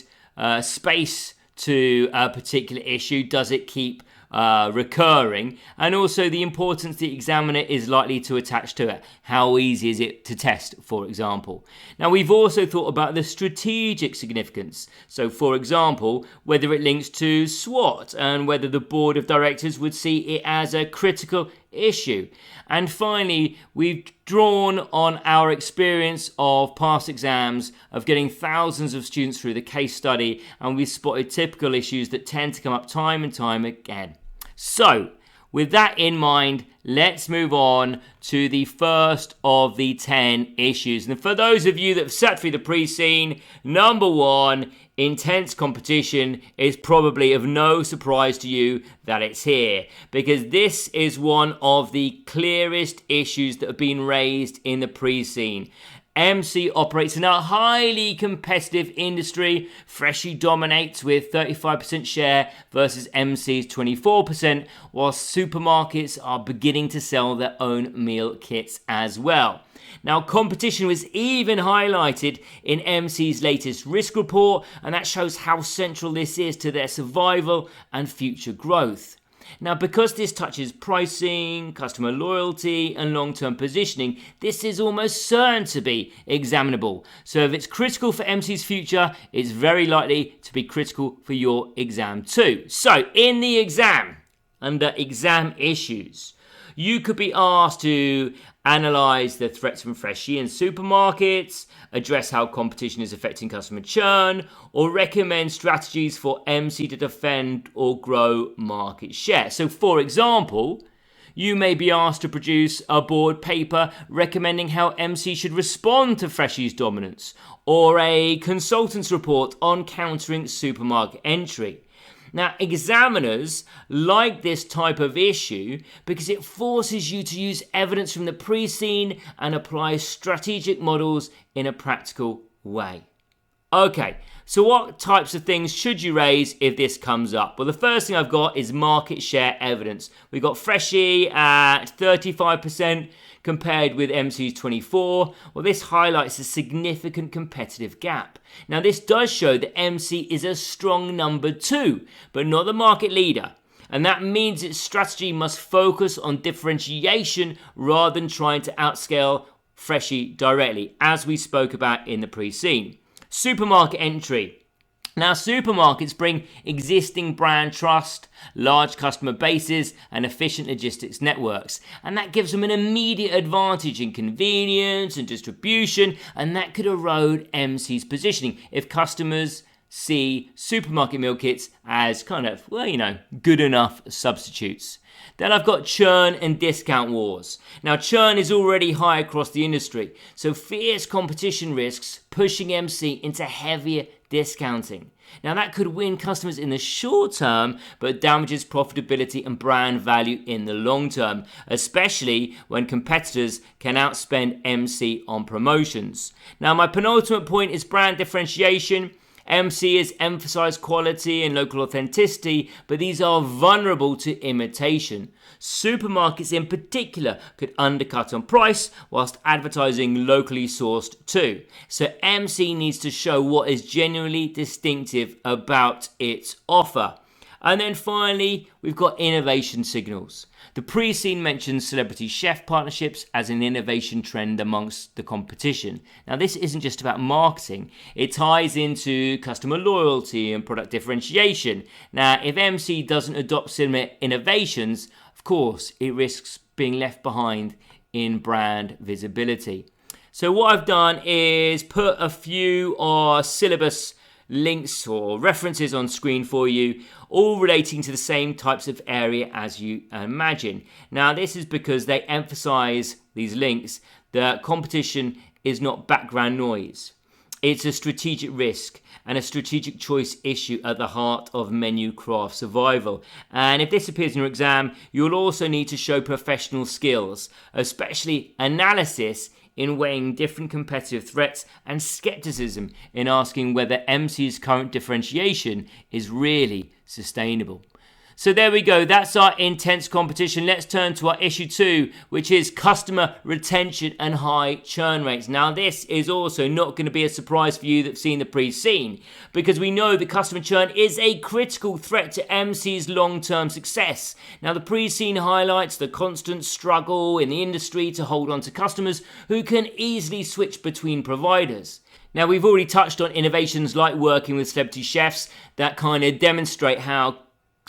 space to a particular issue? Does it keep recurring? And also the importance the examiner is likely to attach to it. How easy is it to test, for example? Now, we've also thought about the strategic significance. So, for example, whether it links to SWOT and whether the board of directors would see it as a critical issue. And finally, we've drawn on our experience of past exams of getting thousands of students through the case study, and we've spotted typical issues that tend to come up time and time again. So, with that in mind, let's move on to the first of the 10 issues. And for those of you that have sat through the pre-scene, number one, intense competition is probably of no surprise to you that it's here, because this is one of the clearest issues that have been raised in the pre-scene. MC operates in a highly competitive industry. Freshie dominates with 35% share versus MC's 24%, while supermarkets are beginning to sell their own meal kits as well. Now, competition was even highlighted in MC's latest risk report, and that shows how central this is to their survival and future growth. Now, because this touches pricing, customer loyalty, and long-term positioning, this is almost certain to be examinable. So if it's critical for MC's future, it's very likely to be critical for your exam too. So in the exam, under exam issues, you could be asked to analyse the threats from Freshie and supermarkets, address how competition is affecting customer churn, or recommend strategies for MC to defend or grow market share. So, for example, you may be asked to produce a board paper recommending how MC should respond to Freshie's dominance, or a consultant's report on countering supermarket entry. Now, examiners like this type of issue because it forces you to use evidence from the pre-scene and apply strategic models in a practical way. Okay, so what types of things should you raise if this comes up? Well, the first thing I've got is market share evidence. We've got Freshie at 35% compared with MC's 24%. Well, this highlights a significant competitive gap. Now, this does show that MC is a strong number 2, but not the market leader. And that means its strategy must focus on differentiation rather than trying to outscale Freshie directly, as we spoke about in the pre-scene. Supermarket entry. Now, supermarkets bring existing brand trust, large customer bases, and efficient logistics networks. And that gives them an immediate advantage in convenience and distribution, and that could erode MC's positioning if customers see supermarket meal kits as kind of, good enough substitutes. Then I've got churn and discount wars. Now, churn is already high across the industry, so fierce competition risks pushing MC into heavier discounting. Now, that could win customers in the short term, but damages profitability and brand value in the long term, especially when competitors can outspend MC on promotions. Now, my penultimate point is brand differentiation. MC has emphasized quality and local authenticity, but these are vulnerable to imitation. Supermarkets in particular could undercut on price whilst advertising locally sourced too. So MC needs to show what is genuinely distinctive about its offer. And then finally, we've got innovation signals. The pre-scene mentions celebrity chef partnerships as an innovation trend amongst the competition. Now, this isn't just about marketing. It ties into customer loyalty and product differentiation. Now, if MC doesn't adopt similar innovations, of course, it risks being left behind in brand visibility. So what I've done is put a few syllabus links or references on screen for you, all relating to the same types of area as you imagine. Now, this is because they emphasize, these links, that competition is not background noise. It's a strategic risk and a strategic choice issue at the heart of menu craft survival. And if this appears in your exam, you'll also need to show professional skills, especially analysis in weighing different competitive threats and skepticism in asking whether MC's current differentiation is really sustainable. So there we go. That's our intense competition. Let's turn to our issue 2, which is customer retention and high churn rates. Now, this is also not going to be a surprise for you that's seen the pre-scene, because we know that customer churn is a critical threat to MC's long-term success. Now, the pre-scene highlights the constant struggle in the industry to hold on to customers who can easily switch between providers. Now, we've already touched on innovations like working with celebrity chefs that kind of demonstrate how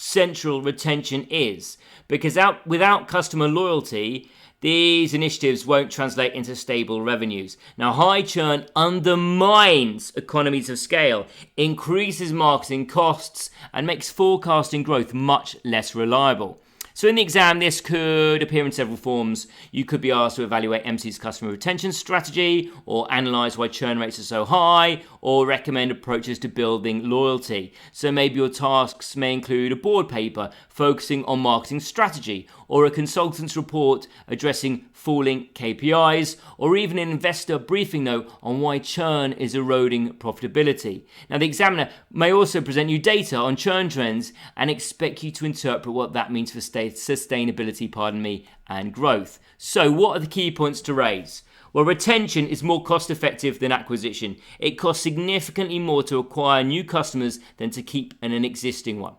central retention is, because without customer loyalty, these initiatives won't translate into stable revenues. Now, high churn undermines economies of scale, increases marketing costs, and makes forecasting growth much less reliable. So in the exam, this could appear in several forms. You could be asked to evaluate MC's customer retention strategy, or analyse why churn rates are so high, or recommend approaches to building loyalty. So maybe your tasks may include a board paper focusing on marketing strategy, or a consultant's report addressing falling KPIs, or even an investor briefing note on why churn is eroding profitability. Now, the examiner may also present you data on churn trends and expect you to interpret what that means for sustainability, and growth. So what are the key points to raise? Well, retention is more cost effective than acquisition. It costs significantly more to acquire new customers than to keep an existing one.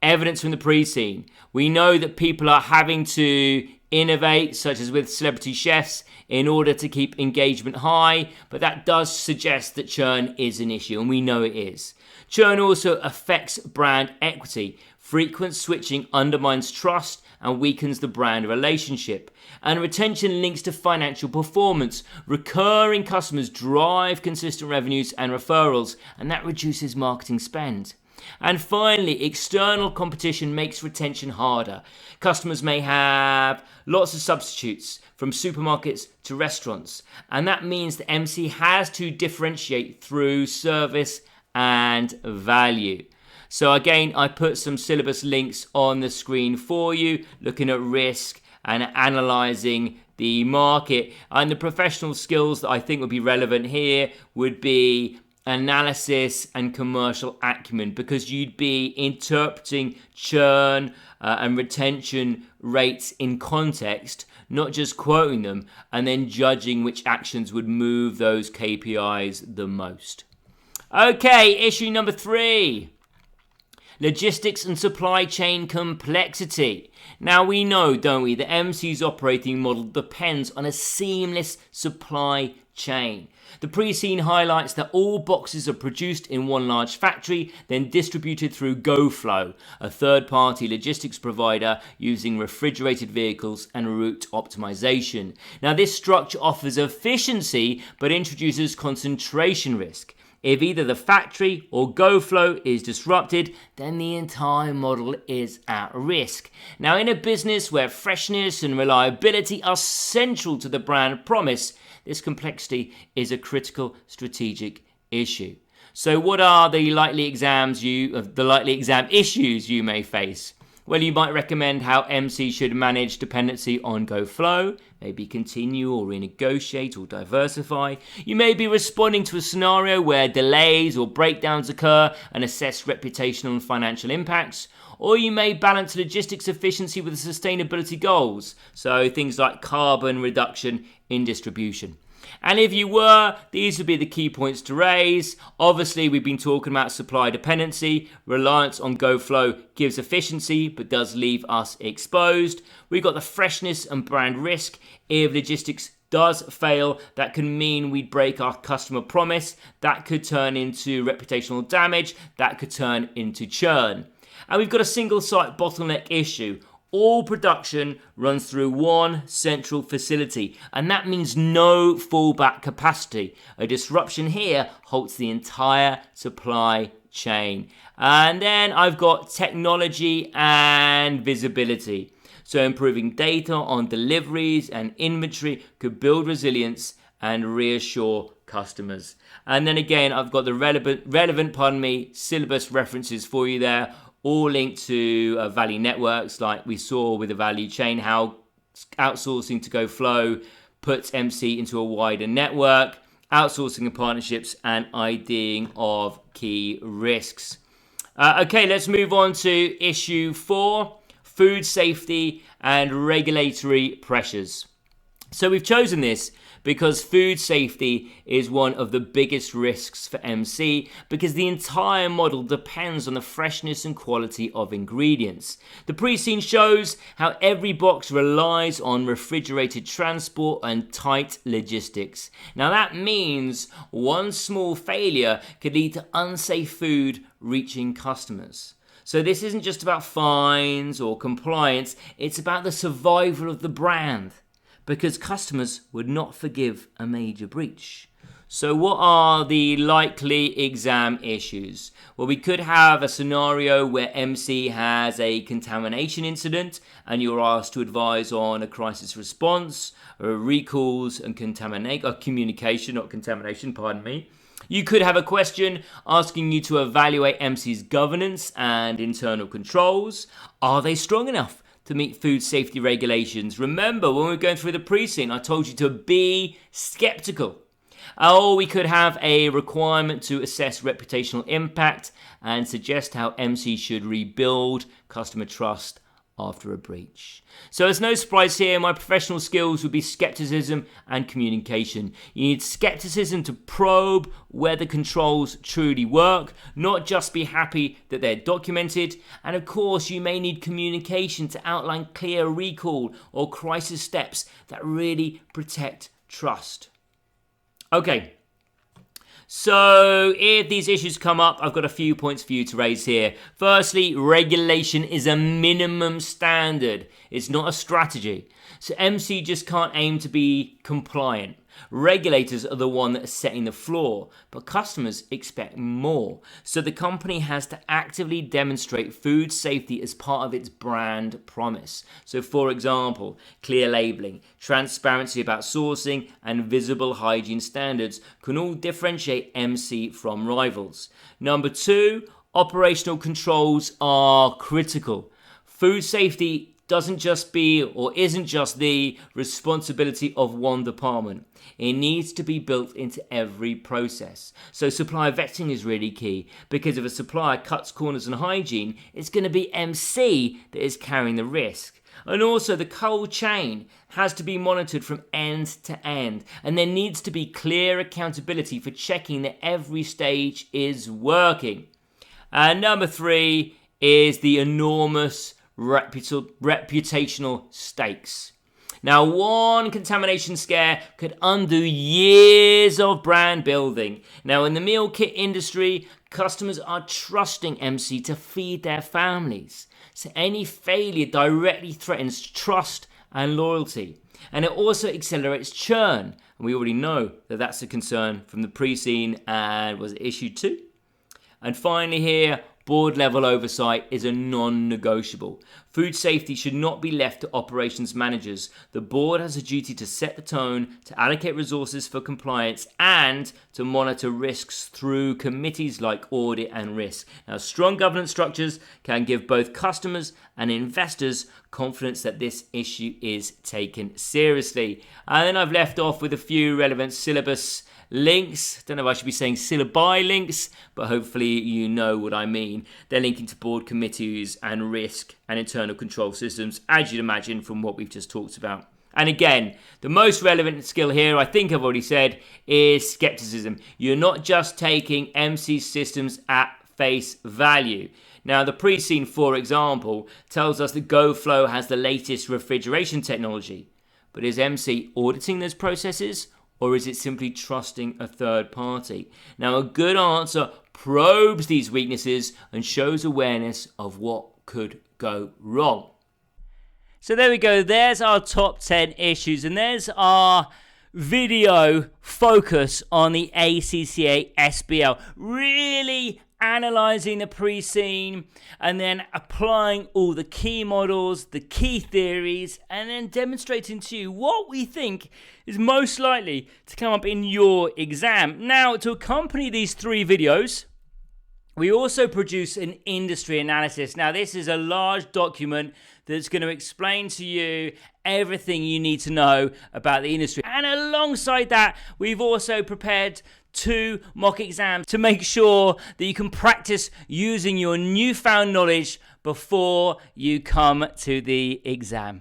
Evidence from the pre-scene. We know that people are having to innovate, such as with celebrity chefs, in order to keep engagement high, but that does suggest that churn is an issue, and we know it is. Churn also affects brand equity. Frequent switching undermines trust and weakens the brand relationship. And retention links to financial performance. Recurring customers drive consistent revenues and referrals, and that reduces marketing spend. And finally, external competition makes retention harder. Customers may have lots of substitutes, from supermarkets to restaurants, and that means the MC has to differentiate through service and value. So again, I put some syllabus links on the screen for you, looking at risk and analysing the market. And the professional skills that I think would be relevant here would be analysis and commercial acumen, because you'd be interpreting churn and retention rates in context, not just quoting them, and then judging which actions would move those KPIs the most. Okay, issue number 3. Logistics and supply chain complexity. Now, we know, don't we, the MC's operating model depends on a seamless supply chain. The pre-scene highlights that all boxes are produced in one large factory, then distributed through GoFlow, a third-party logistics provider using refrigerated vehicles and route optimization. Now, this structure offers efficiency but introduces concentration risk. If either the factory or GoFlow is disrupted, then the entire model is at risk. Now, in a business where freshness and reliability are central to the brand promise, this complexity is a critical strategic issue. So what are the likely exam issues you may face? Well, you might recommend how MC should manage dependency on GoFlow, maybe continue or renegotiate or diversify. You may be responding to a scenario where delays or breakdowns occur and assess reputational and financial impacts. Or you may balance logistics efficiency with sustainability goals, so things like carbon reduction in distribution. And if you were, these would be the key points to raise. Obviously, we've been talking about supply dependency. Reliance on GoFlow gives efficiency, but does leave us exposed. We've got the freshness and brand risk. If logistics does fail, that can mean we'd break our customer promise. That could turn into reputational damage. That could turn into churn. And we've got a single site bottleneck issue. All production runs through one central facility, and that means no fallback capacity. A disruption here halts the entire supply chain. And then I've got technology and visibility. So improving data on deliveries and inventory could build resilience and reassure customers. And then again, I've got the relevant syllabus references for you there, all linked to value networks, like we saw with the value chain, how outsourcing to GoFlow puts MC into a wider network, outsourcing and partnerships, and IDing of key risks. Okay, let's move on to issue 4, food safety and regulatory pressures. So we've chosen this because food safety is one of the biggest risks for MC because the entire model depends on the freshness and quality of ingredients. The pre-scene shows how every box relies on refrigerated transport and tight logistics. Now that means one small failure could lead to unsafe food reaching customers. So this isn't just about fines or compliance, it's about the survival of the brand, because customers would not forgive a major breach. So what are the likely exam issues? Well, we could have a scenario where MC has a contamination incident and you're asked to advise on a crisis response, or recalls and communication, not contamination, pardon me. You could have a question asking you to evaluate MC's governance and internal controls. Are they strong enough to meet food safety regulations? Remember, when we were going through the pre-scene, I told you to be skeptical. Or we could have a requirement to assess reputational impact and suggest how MC should rebuild customer trust after a breach. So it's no surprise here, my professional skills would be skepticism and communication. You need skepticism to probe whether controls truly work, not just be happy that they're documented. And of course, you may need communication to outline clear recall or crisis steps that really protect trust. Okay. So if these issues come up, I've got a few points for you to raise here. Firstly, regulation is a minimum standard. It's not a strategy. So MC just can't aim to be compliant. Regulators are the one that are setting the floor, but customers expect more. So the company has to actively demonstrate food safety as part of its brand promise. So for example, clear labeling, transparency about sourcing, and visible hygiene standards can all differentiate MC from rivals. Number 2, operational controls are critical. Food safety isn't just the responsibility of one department. It needs to be built into every process. So supplier vetting is really key, because if a supplier cuts corners on hygiene, it's going to be MC that is carrying the risk. And also the cold chain has to be monitored from end to end, and there needs to be clear accountability for checking that every stage is working. And number 3 is the enormous reputational stakes. Now, one contamination scare could undo years of brand building. Now, in the meal kit industry, customers are trusting MC to feed their families. So any failure directly threatens trust and loyalty. And it also accelerates churn. And we already know that that's a concern from the pre-scene and was it issue 2. And finally here, board level oversight is a non-negotiable. Food safety should not be left to operations managers. The board has a duty to set the tone, to allocate resources for compliance, and to monitor risks through committees like audit and risk. Now, strong governance structures can give both customers and investors confidence that this issue is taken seriously. And then I've left off with a few relevant syllabus links. Don't know if I should be saying syllabi links, but hopefully you know what I mean. They're linking to board committees and risk and internal control systems, as you'd imagine from what we've just talked about. And again, the most relevant skill here, I think I've already said, is skepticism. You're not just taking MC systems at face value. Now, the pre-scene, for example, tells us that GoFlow has the latest refrigeration technology. But is MC auditing those processes? Or is it simply trusting a third party? Now, a good answer probes these weaknesses and shows awareness of what could go wrong. So there we go. There's our top 10 issues. And there's our video focus on the ACCA SBL. Really analysing the pre-scene and then applying all the key models, the key theories, and then demonstrating to you what we think is most likely to come up in your exam. Now, to accompany these 3 videos, we also produce an industry analysis. Now, this is a large document that's going to explain to you everything you need to know about the industry. And alongside that, we've also prepared 2 mock exams to make sure that you can practice using your newfound knowledge before you come to the exam.